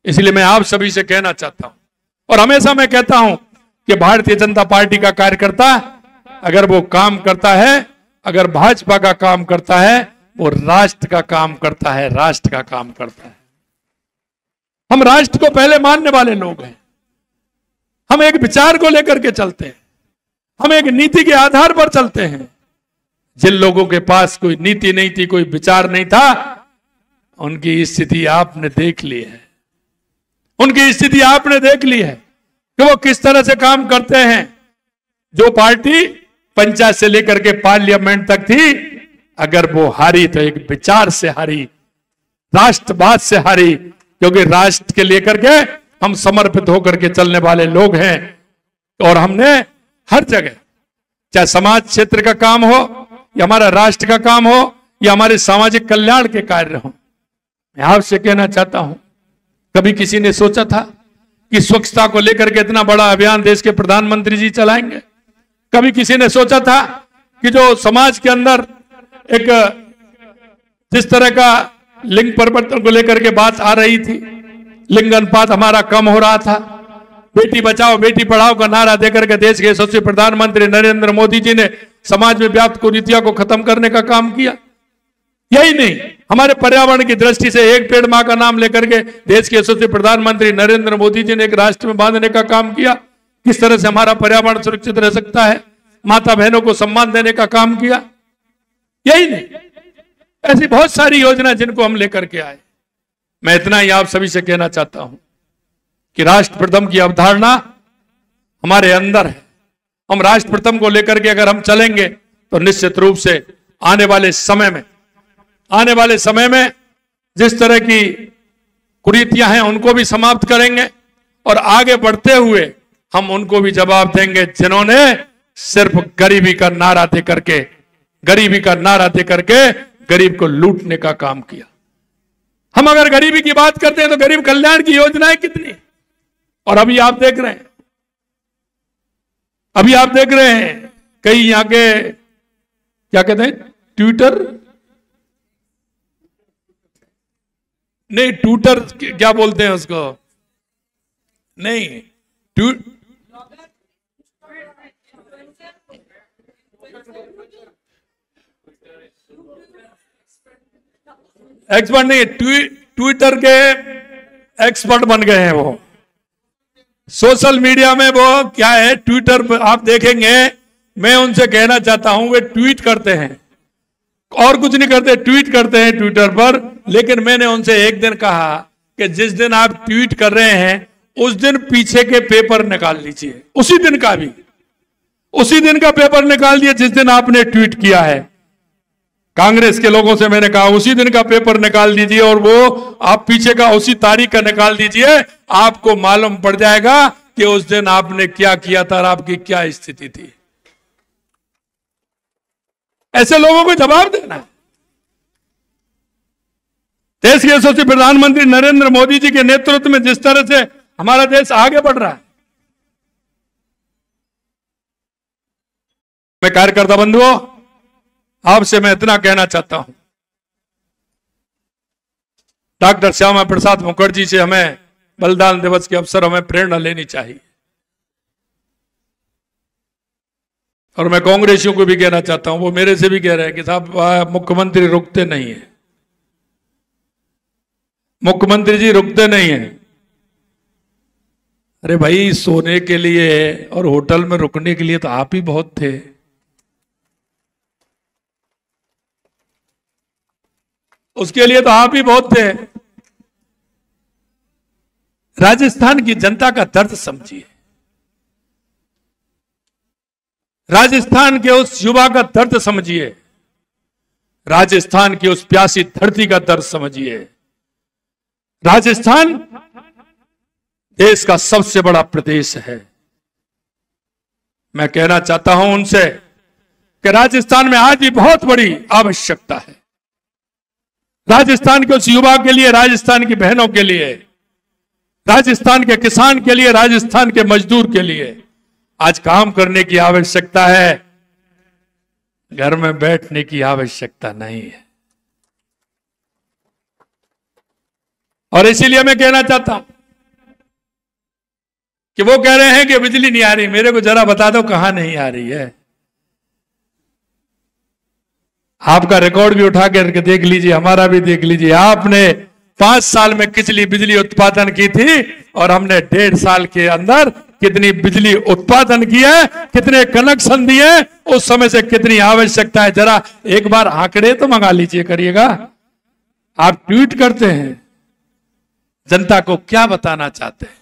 इसलिए मैं आप सभी से कहना चाहता हूं, और हमेशा मैं कहता हूं कि भारतीय जनता पार्टी का कार्यकर्ता अगर वो काम करता है, अगर भाजपा का काम करता है, वो राष्ट्र का काम करता है, राष्ट्र का काम करता है। हम राष्ट्र को पहले मानने वाले लोग हैं। हम एक विचार को लेकर के चलते हैं, हम एक नीति के आधार पर चलते हैं। जिन लोगों के पास कोई नीति नहीं थी, कोई विचार नहीं था, उनकी स्थिति आपने देख ली है। उनकी स्थिति आपने देख ली है कि वो किस तरह से काम करते हैं। जो पार्टी पंचायत से लेकर के पार्लियामेंट तक थी, अगर वो हारी तो एक विचार से हारी, राष्ट्रवाद से हारी, क्योंकि राष्ट्र के लेकर के हम समर्पित होकर के चलने वाले लोग हैं। और हमने हर जगह, चाहे समाज क्षेत्र का काम हो या हमारा राष्ट्र का काम हो या हमारे सामाजिक कल्याण के कार्य हो, मैं आपसे कहना चाहता हूं, कभी किसी ने सोचा था कि स्वच्छता को लेकर के इतना बड़ा अभियान देश के प्रधानमंत्री जी चलाएंगे? कभी किसी ने सोचा था कि जो समाज के अंदर एक जिस तरह का लिंग परिवर्तन को लेकर के बात आ रही थी, लिंग अनुपात हमारा कम हो रहा था, बेटी बचाओ बेटी पढ़ाओ का नारा देकर के देश के यशस्वी प्रधानमंत्री नरेंद्र मोदी जी ने समाज में व्याप्त कुरीतियों को खत्म करने का काम किया। यही नहीं, हमारे पर्यावरण की दृष्टि से एक पेड़ मां का नाम लेकर के देश के यशस्वी प्रधानमंत्री नरेंद्र मोदी जी ने एक राष्ट्र में बांधने का काम किया। किस तरह से हमारा पर्यावरण सुरक्षित रह सकता है, माता बहनों को सम्मान देने का काम किया। यही नहीं, ऐसी बहुत सारी योजना जिनको हम लेकर के आए। मैं इतना ही आप सभी से कहना चाहता हूं कि राष्ट्र प्रथम की अवधारणा हमारे अंदर है। हम राष्ट्र प्रथम को लेकर के अगर हम चलेंगे तो निश्चित रूप से आने वाले समय में जिस तरह की कुरीतियां हैं उनको भी समाप्त करेंगे, और आगे बढ़ते हुए हम उनको भी जवाब देंगे जिन्होंने सिर्फ गरीबी का नारा देकर के गरीब को लूटने का काम किया। हम अगर गरीबी की बात करते हैं तो गरीब कल्याण की योजनाएं कितनी, और अभी आप देख रहे हैं कई यहां के क्या कहते हैं, ट्विटर क्या बोलते हैं उसको, नहीं एक्सपर्ट नहीं, ट्विटर के एक्सपर्ट बन गए हैं वो। सोशल मीडिया में वो क्या है, ट्विटर पर आप देखेंगे, मैं उनसे कहना चाहता हूं, वे ट्वीट करते हैं और कुछ नहीं करते, ट्वीट करते हैं ट्विटर पर। लेकिन मैंने उनसे एक दिन कहा कि जिस दिन आप ट्वीट कर रहे हैं उस दिन पीछे के पेपर निकाल लीजिए, उसी दिन का पेपर निकाल दिए जिस दिन आपने ट्वीट किया है। कांग्रेस के लोगों से मैंने कहा उसी दिन का पेपर निकाल दीजिए, और वो आप पीछे का उसी तारीख का निकाल दीजिए, आपको मालूम पड़ जाएगा कि उस दिन आपने क्या किया था और आपकी क्या स्थिति थी। ऐसे लोगों को जवाब देना है। देश के यशस्वी प्रधानमंत्री नरेंद्र मोदी जी के नेतृत्व में जिस तरह से हमारा देश आगे बढ़ रहा है, मैं कार्यकर्ता बंधुओं आपसे मैं इतना कहना चाहता हूं, डॉक्टर श्यामा प्रसाद मुखर्जी से हमें बलिदान दिवस के अवसर हमें प्रेरणा लेनी चाहिए। और मैं कांग्रेसियों को भी कहना चाहता हूं, वो मेरे से भी कह रहे हैं कि साहब मुख्यमंत्री रुकते नहीं है, मुख्यमंत्री जी रुकते नहीं है। अरे भाई, सोने के लिए और होटल में रुकने के लिए तो आप ही बहुत थे। उसके लिए तो आप ही बहुत थे। राजस्थान की जनता का दर्द समझिए, राजस्थान के उस युवा का दर्द समझिए, राजस्थान की उस प्यासी धरती का दर्द समझिए। राजस्थान देश का सबसे बड़ा प्रदेश है। मैं कहना चाहता हूं उनसे कि राजस्थान में आज भी बहुत बड़ी आवश्यकता है। राजस्थान के उस युवा के लिए, राजस्थान की बहनों के लिए, राजस्थान के किसान के लिए, राजस्थान के मजदूर के लिए आज काम करने की आवश्यकता है, घर में बैठने की आवश्यकता नहीं है। और इसीलिए मैं कहना चाहता हूं कि वो कह रहे हैं कि बिजली नहीं आ रही। मेरे को जरा बता दो कहां नहीं आ रही है। आपका रिकॉर्ड भी उठा के देख लीजिए, हमारा भी देख लीजिए। आपने 5 साल में कितनी बिजली उत्पादन की थी और हमने 1.5 साल के अंदर कितनी बिजली उत्पादन की है, कितने कनेक्शन दिए, उस समय से कितनी आवश्यकता है। जरा एक बार आंकड़े तो मंगा लीजिए करिएगा। आप ट्वीट करते हैं, जनता को क्या बताना चाहते हैं?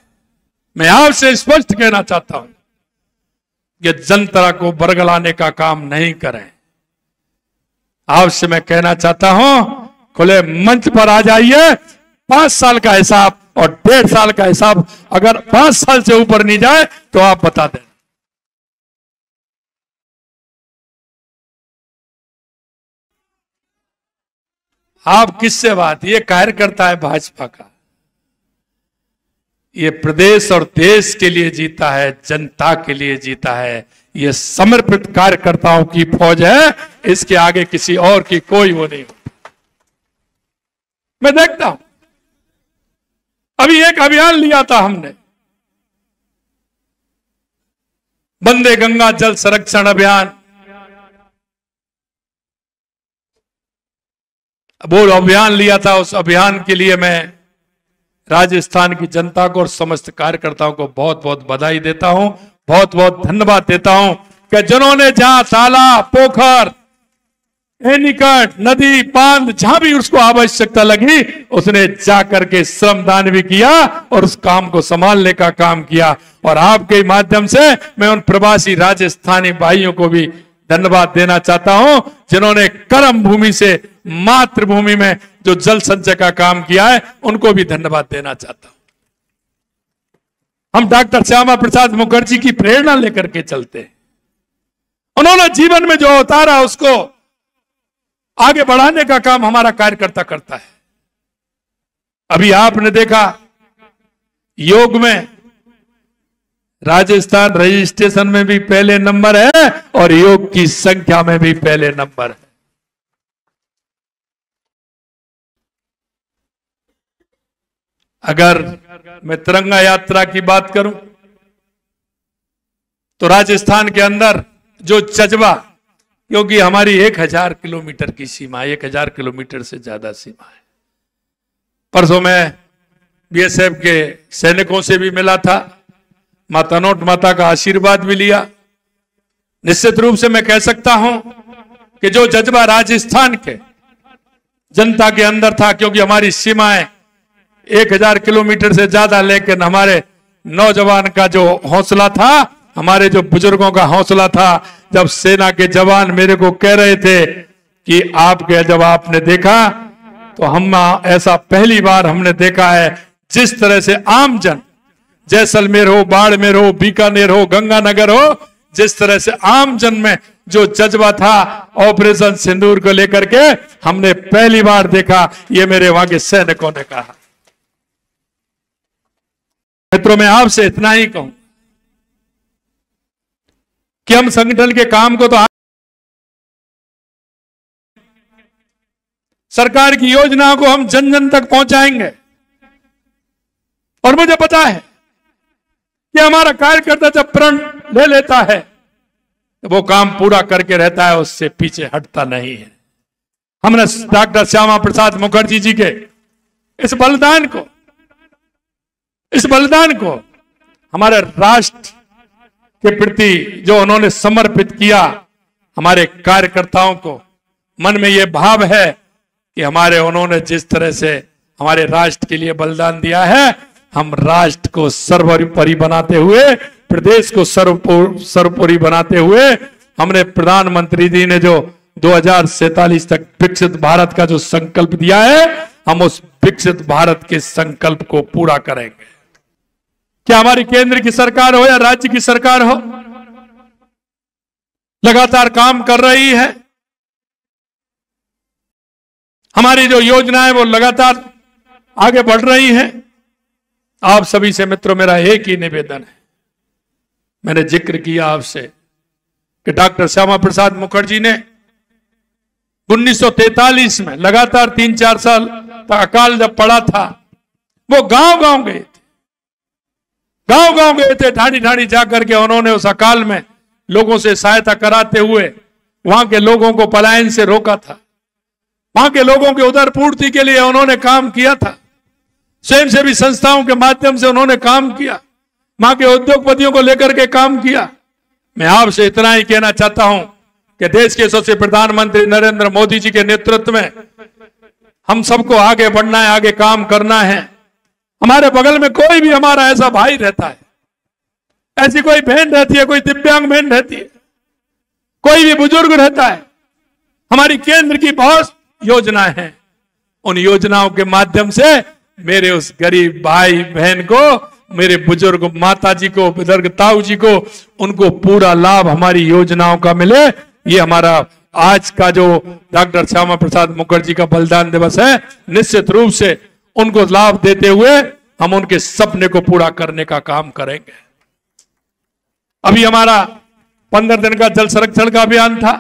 मैं आपसे स्पष्ट कहना चाहता हूं कि जनता को बरगलाने का काम नहीं करें। आपसे मैं कहना चाहता हूं, खुले मंच पर आ जाइए। 5 साल का हिसाब और 1.5 साल का हिसाब अगर 5 साल से ऊपर नहीं जाए तो आप बता दें। आप किससे बात? ये कार्यकर्ता है भाजपा का, ये प्रदेश और देश के लिए जीता है, जनता के लिए जीता है। ये समर्पित कार्यकर्ताओं की फौज है, इसके आगे किसी और की कोई वो नहीं होती। मैं देखता हूं, अभी एक अभियान लिया था हमने, वंदे गंगा जल संरक्षण अभियान। वो अभियान लिया था, उस अभियान के लिए मैं राजस्थान की जनता को और समस्त कार्यकर्ताओं को बहुत बहुत बधाई देता हूं, बहुत बहुत धन्यवाद देता हूं कि जिन्होंने जहां तालाब, पोखर, एनीकट, नदी, बांध, जहां भी उसको आवश्यकता लगी उसने जाकर के श्रमदान भी किया और उस काम को संभालने का काम किया। और आपके माध्यम से मैं उन प्रवासी राजस्थानी भाइयों को भी धन्यवाद देना चाहता हूं जिन्होंने कर्म भूमि से मातृभूमि में जो जल संचय का काम किया है, उनको भी धन्यवाद देना चाहता हूं। हम डॉक्टर श्यामा प्रसाद मुखर्जी की प्रेरणा लेकर के चलते हैं। उन्होंने जीवन में जो उतारा उसको आगे बढ़ाने का काम हमारा कार्यकर्ता करता है। अभी आपने देखा योग में राजस्थान रजिस्ट्रेशन में भी पहले नंबर है और योग की संख्या में भी पहले नंबर है। अगर मैं तिरंगा यात्रा की बात करूं तो राजस्थान के अंदर जो जज्बा, क्योंकि हमारी 1000 किलोमीटर की सीमा, 1000 किलोमीटर से ज्यादा सीमा है। परसों मैं बीएसएफ के सैनिकों से भी मिला था, माता नोट माता का आशीर्वाद भी लिया। निश्चित रूप से मैं कह सकता हूं कि जो जज्बा राजस्थान के जनता के अंदर था, क्योंकि हमारी सीमाएं 1000 किलोमीटर से ज्यादा, लेकिन हमारे नौजवान का जो हौसला था, हमारे जो बुजुर्गों का हौसला था, जब सेना के जवान मेरे को कह रहे थे कि आपके, जब आपने देखा तो हम ऐसा पहली बार हमने देखा है, जिस तरह से आम जन, जैसलमेर हो, बाड़मेर हो, बीकानेर हो, गंगानगर हो, जिस तरह से आम जन में जो जज्बा था ऑपरेशन सिंदूर को लेकर के, हमने पहली बार देखा। ये मेरे वहां के सैनिकों ने कहा। मित्रों, मैं आपसे इतना ही कहूं कि हम संगठन के काम को तो सरकार की योजनाओं को हम जन जन तक पहुंचाएंगे। और मुझे पता है कि हमारा कार्यकर्ता जब प्रण ले लेता है तो वो काम पूरा करके रहता है, उससे पीछे हटता नहीं है। हमने डॉक्टर श्यामा प्रसाद मुखर्जी जी के इस बलिदान को हमारे राष्ट्र के प्रति जो उन्होंने समर्पित किया, हमारे कार्यकर्ताओं को मन में यह भाव है कि उन्होंने जिस तरह से हमारे राष्ट्र के लिए बलिदान दिया है, हम राष्ट्र को सर्वोपरि बनाते हुए, प्रदेश को सर्वोपरि बनाते हुए, हमने प्रधानमंत्री जी ने जो 2047 तक विकसित भारत का जो संकल्प दिया है, हम उस विकसित भारत के संकल्प को पूरा करेंगे। क्या हमारी केंद्र की सरकार हो या राज्य की सरकार हो, लगातार काम कर रही है। हमारी जो योजनाएं वो लगातार आगे बढ़ रही हैं। आप सभी से मित्रों मेरा एक ही निवेदन है, मैंने जिक्र किया आपसे कि डॉक्टर श्यामा प्रसाद मुखर्जी ने 1943 में लगातार 3-4 साल तक अकाल जब पड़ा था, वो गांव गांव गए थे, गांव गांव गए थे, ढाणी ढाणी जाकर के उन्होंने उस अकाल में लोगों से सहायता कराते हुए वहां के लोगों को पलायन से रोका था। वहां के लोगों के उदर पूर्ति के लिए उन्होंने काम किया था। स्वयंसेवी संस्थाओं के माध्यम से उन्होंने काम किया, वहां के उद्योगपतियों को लेकर के काम किया। मैं आपसे इतना ही कहना चाहता हूं कि देश के यशस्वी प्रधानमंत्री नरेंद्र मोदी जी के नेतृत्व में हम सबको आगे बढ़ना है, आगे काम करना है। हमारे बगल में कोई भी हमारा ऐसा भाई रहता है, ऐसी कोई बहन रहती है, कोई दिव्यांग बहन रहती है, कोई भी बुजुर्ग रहता है, हमारी केंद्र की बहुत योजनाएं हैं। उन योजनाओं के माध्यम से मेरे उस गरीब भाई बहन को, मेरे बुजुर्ग माता जी को, बुजुर्ग ताऊ जी को, उनको पूरा लाभ हमारी योजनाओं का मिले। ये हमारा आज का जो डॉक्टर श्यामा प्रसाद मुखर्जी का बलिदान दिवस है, निश्चित रूप से उनको लाभ देते हुए हम उनके सपने को पूरा करने का काम करेंगे। अभी हमारा 15 दिन का जल संरक्षण का अभियान था।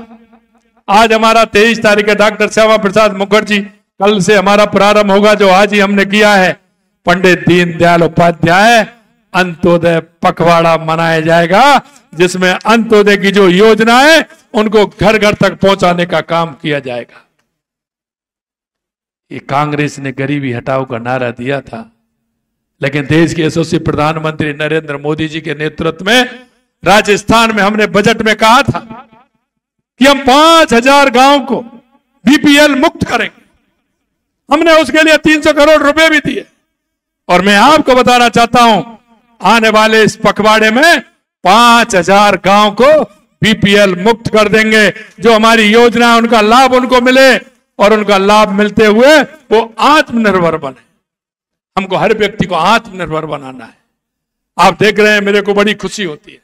आज हमारा 23 तारीख है, डॉक्टर श्यामा प्रसाद मुखर्जी, कल से हमारा प्रारंभ होगा जो आज ही हमने किया है, पंडित दीनदयाल उपाध्याय अंत्योदय पखवाड़ा मनाया जाएगा, जिसमें अंत्योदय की जो योजना है उनको घर घर तक पहुंचाने का काम किया जाएगा। ये कांग्रेस ने गरीबी हटाओ का नारा दिया था, लेकिन देश के यशस्वी प्रधानमंत्री नरेंद्र मोदी जी के नेतृत्व में राजस्थान में हमने बजट में कहा था कि हम 5000 गांव को बीपीएल मुक्त करेंगे। हमने उसके लिए 300 करोड़ रुपए भी दिए। और मैं आपको बताना चाहता हूं, आने वाले इस पखवाड़े में 5000 गांव को बीपीएल मुक्त कर देंगे। जो हमारी योजना है उनका लाभ उनको मिले और उनका लाभ मिलते हुए वो आत्मनिर्भर बने। हमको हर व्यक्ति को आत्मनिर्भर बनाना है। आप देख रहे हैं, मेरे को बड़ी खुशी होती है।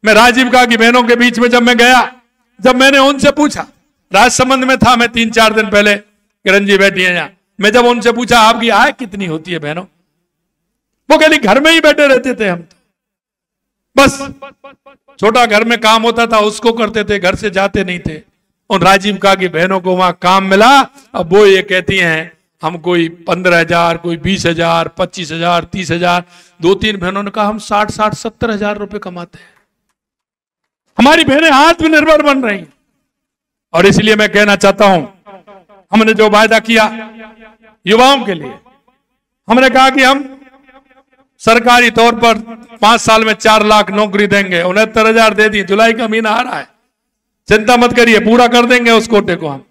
मैं राजीव गांधी की बहनों के बीच में जब मैं गया, जब मैंने उनसे पूछा, राजसमंद में था मैं 3-4 दिन पहले, किरण जी बैठी है यहाँ, मैं जब उनसे पूछा आपकी आय कितनी होती है बहनों, वो कहली घर में ही बैठे रहते थे हम तो, बस छोटा घर में काम होता था उसको करते थे, घर से जाते नहीं थे। उन राजीव गांधी की बहनों को वहां काम मिला। अब वो ये कहती हैं हम कोई 15,000, कोई 20,000, 25,000, 30,000, 2-3 बहनों ने कहा हम 60-70 हजार रुपए कमाते हैं। हमारी बहनें आत्मनिर्भर बन रही हैं। और इसलिए मैं कहना चाहता हूं, हमने जो वायदा किया युवाओं के लिए, हमने कहा कि हम सरकारी तौर पर 5 साल में 4 लाख नौकरी देंगे। 69,000 दे दी, जुलाई का महीना आ रहा है, चिंता मत करिए, पूरा कर देंगे उस कोटे को, हम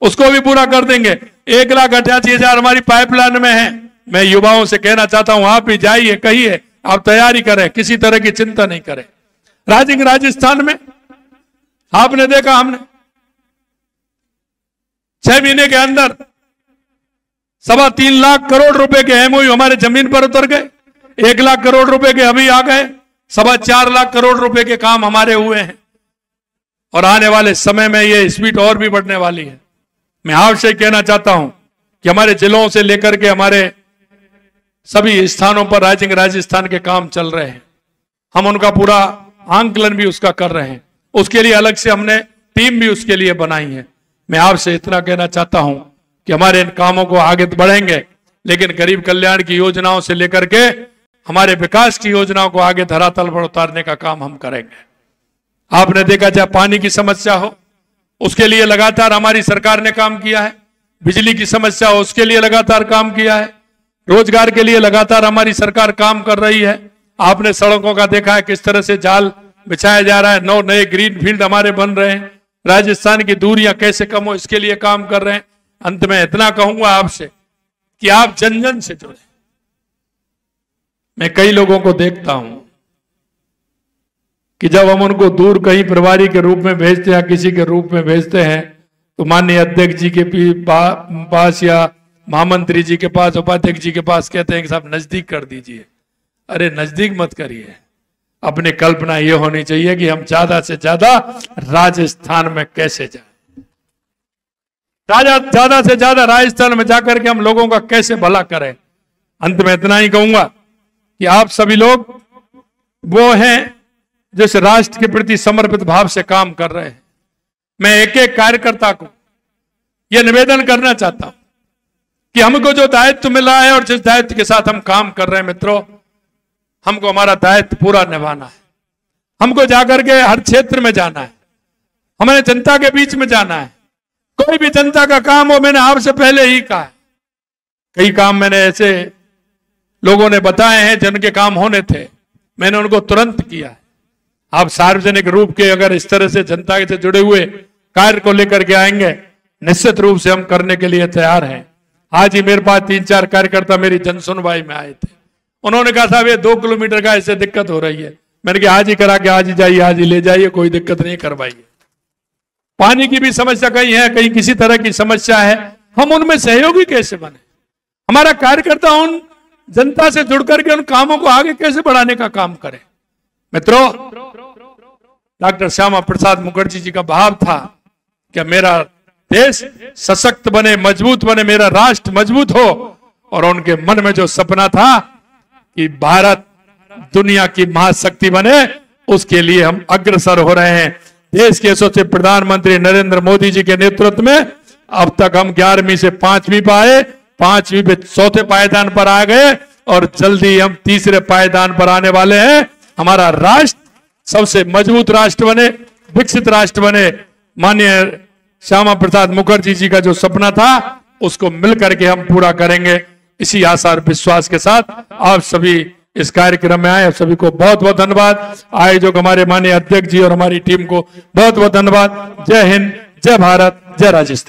उसको भी पूरा कर देंगे। 1,88,000 हमारी पाइपलाइन में है। मैं युवाओं से कहना चाहता हूं, आप भी जाइए, कहिए, आप तैयारी करें, किसी तरह की चिंता नहीं करें। राजस्थान में आपने देखा, हमने 6 महीने के अंदर 3.25 लाख करोड़ रुपए के एमओयू हमारे जमीन पर उतर गए। 1 लाख करोड़ रुपए के अभी आ गए। 4.25 लाख करोड़ रुपए के काम हमारे हुए हैं। और आने वाले समय में ये स्पीड और भी बढ़ने वाली है। मैं आपसे कहना चाहता हूं कि हमारे जिलों से लेकर के हमारे सभी स्थानों पर राजस्थान के काम चल रहे हैं। हम उनका पूरा आंकलन भी उसका कर रहे हैं। उसके लिए अलग से हमने टीम भी उसके लिए बनाई है। मैं आपसे इतना कहना चाहता हूं कि हमारे इन कामों को आगे बढ़ेंगे, लेकिन गरीब कल्याण की योजनाओं से लेकर के हमारे विकास की योजनाओं को आगे धरातल पर उतारने का काम हम करेंगे। आपने देखा, चाहे पानी की समस्या हो उसके लिए लगातार हमारी सरकार ने काम किया है। बिजली की समस्या हो उसके लिए लगातार काम किया है। रोजगार के लिए लगातार हमारी सरकार काम कर रही है। आपने सड़कों का देखा है, किस तरह से जाल बिछाया जा रहा है। 9 नए ग्रीन फील्ड हमारे बन रहे हैं। राजस्थान की दूरियां कैसे कम हो इसके लिए काम कर रहे हैं। अंत में इतना कहूंगा आपसे कि आप जन जन से जुड़े। मैं कई लोगों को देखता हूं कि जब हम उनको दूर कहीं प्रभारी के रूप में भेजते हैं या किसी के रूप में भेजते हैं, तो माननीय अध्यक्ष जी के पास या महामंत्री जी के पास, उपाध्यक्ष जी के पास कहते हैं कि साहब नजदीक कर दीजिए। अरे नजदीक मत करिए। अपनी कल्पना यह होनी चाहिए कि हम ज्यादा से ज्यादा राजस्थान में कैसे जाएं, ज्यादा से ज्यादा राजस्थान में जाकर के हम लोगों का कैसे भला करें। अंत में इतना ही कहूंगा कि आप सभी लोग वो हैं जो इस राष्ट्र के प्रति समर्पित भाव से काम कर रहे हैं। मैं एक एक कार्यकर्ता को यह निवेदन करना चाहता हूं कि हमको जो दायित्व मिला है और जिस दायित्व के साथ हम काम कर रहे हैं, मित्रों, हमको हमारा दायित्व पूरा निभाना है। हमको जाकर के हर क्षेत्र में जाना है, हमें जनता के बीच में जाना है। कोई भी जनता का काम हो, मैंने आपसे पहले ही कहा है, कई काम मैंने ऐसे लोगों ने बताए हैं जिनके काम होने थे, मैंने उनको तुरंत किया है। आप सार्वजनिक रूप के अगर इस तरह से जनता से जुड़े हुए कार्य को लेकर के आएंगे, निश्चित रूप से हम करने के लिए तैयार हैं। आज ही मेरे पास 3-4 कार्यकर्ता मेरी जनसुनवाई में आए थे। उन्होंने कहा साहब ये 2 किलोमीटर का ऐसे दिक्कत हो रही है। मैंने कहा आज ही करा के आज ही जाइए, आज ही ले जाइए, कोई दिक्कत नहीं, करवाइए। पानी की भी समस्या कहीं है, कहीं किसी तरह की समस्या है, हम उनमें सहयोगी कैसे बने? हमारा कार्यकर्ता उन जनता से जुड़ करके उन कामों को आगे कैसे बढ़ाने का काम करे? मित्रों, डॉक्टर श्यामा प्रसाद मुखर्जी जी का भाव था कि मेरा देश सशक्त बने, मजबूत बने, मेरा राष्ट्र मजबूत हो। और उनके मन में जो सपना था कि भारत दुनिया की महाशक्ति बने, उसके लिए हम अग्रसर हो रहे हैं। देश के यशस्वी प्रधानमंत्री नरेंद्र मोदी जी के नेतृत्व में अब तक हम 11वीं से 5वीं पर आए, 5वीं पे 4थे पायदान पर आ गए और जल्दी हम 3रे पायदान पर आने वाले हैं। हमारा राष्ट्र सबसे मजबूत राष्ट्र बने, विकसित राष्ट्र बने। माननीय श्यामा प्रसाद मुखर्जी जी का जो सपना था उसको मिलकर के हम पूरा करेंगे। इसी आशा और विश्वास के साथ आप सभी इस कार्यक्रम में आए, आप सभी को बहुत बहुत धन्यवाद। आयोजक हमारे माननीय अध्यक्ष जी और हमारी टीम को बहुत बहुत धन्यवाद। जय हिंद, जय भारत, जय राजस्थान।